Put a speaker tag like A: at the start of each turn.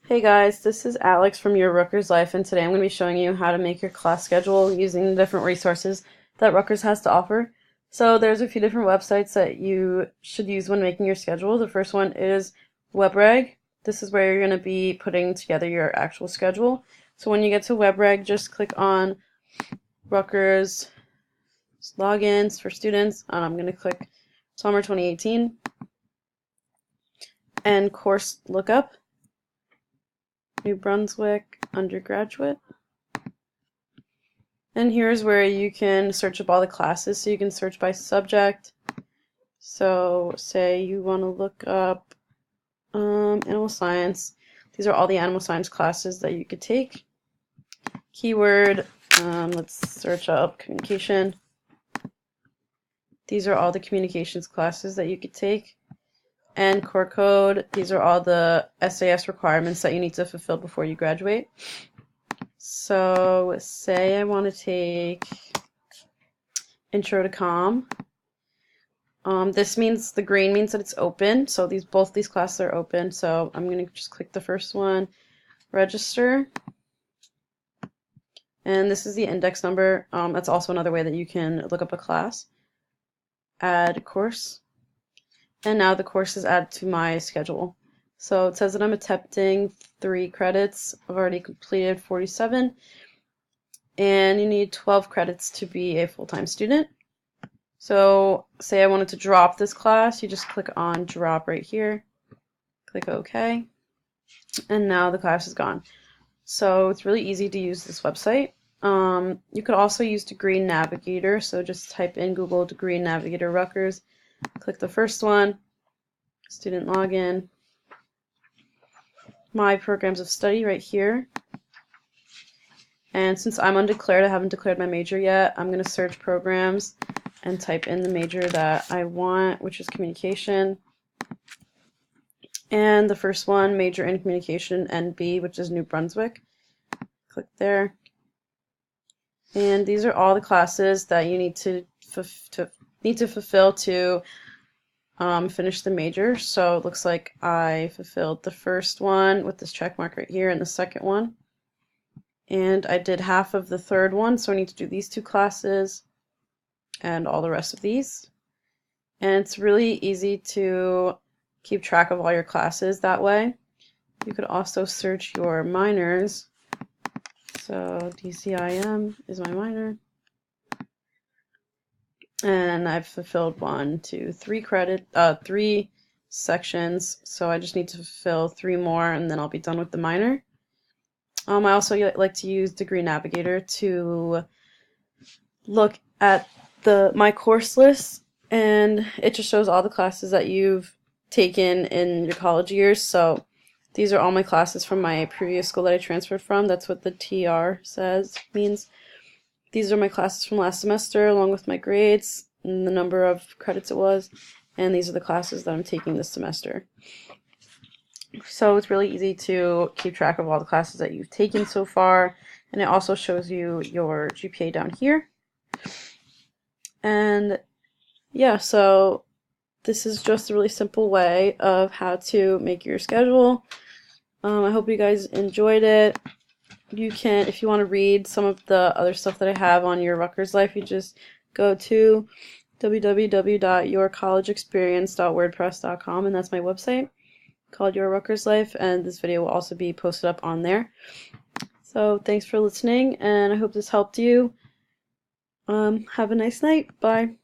A: Hey guys, this is Alex from your Rutgers Life, and today I'm going to be showing you how to make your class schedule using the different resources that Rutgers has to offer. So there's a few different websites that you should use when making your schedule. The first one is WebReg. This is where you're going to be putting together your actual schedule. So when you get to WebReg, just click on Rutgers logins for students, and I'm going to click Summer 2018 and course lookup. New Brunswick undergraduate. And here's where you can search up all the classes. So you can search by subject. So say you want to look up animal science. These are all the animal science classes that you could take. Keyword, let's search up communication. These are all the communications classes that you could take. And core code, these are all the SAS requirements that you need to fulfill before you graduate. So say I want to take Intro to Comm. This means, the green means that it's open, so both these classes are open. So I'm going to just click the first one, register. And this is the index number. That's also another way that you can look up a class. Add course. And now the course is added to my schedule. So it says that I'm attempting 3 credits. I've already completed 47. And you need 12 credits to be a full-time student. So say I wanted to drop this class, you just click on drop right here. Click OK. And now the class is gone. So it's really easy to use this website. You could also use Degree Navigator. So just type in Google Degree Navigator Rutgers. Click the first one, student login, my programs of study right here. And since I'm undeclared, I haven't declared my major yet, I'm going to search programs and type in the major that I want, which is communication. And the first one, major in communication, NB, which is New Brunswick. Click there. And these are all the classes that you need to fulfill to finish the major. So it looks like I fulfilled the first one with this check mark right here and the second one. And I did half of the third one, so I need to do these 2 classes and all the rest of these. And it's really easy to keep track of all your classes that way. You could also search your minors. So DCIM is my minor. And I've fulfilled 1, 2, 3 sections. So I just need to fulfill 3 more and then I'll be done with the minor. I also like to use Degree Navigator to look at my course list, and it just shows all the classes that you've taken in your college years. So these are all my classes from my previous school that I transferred from. That's what the TR means. These are my classes from last semester, along with my grades and the number of credits it was. And these are the classes that I'm taking this semester. So it's really easy to keep track of all the classes that you've taken so far. And it also shows you your GPA down here. And yeah, so this is just a really simple way of how to make your schedule. I hope you guys enjoyed it. You can, if you want to read some of the other stuff that I have on your Rutgers Life, you just go to www.yourcollegeexperience.wordpress.com, and that's my website called Your Rutgers Life, and this video will also be posted up on there. So thanks for listening, and I hope this helped you. Have a nice night. Bye.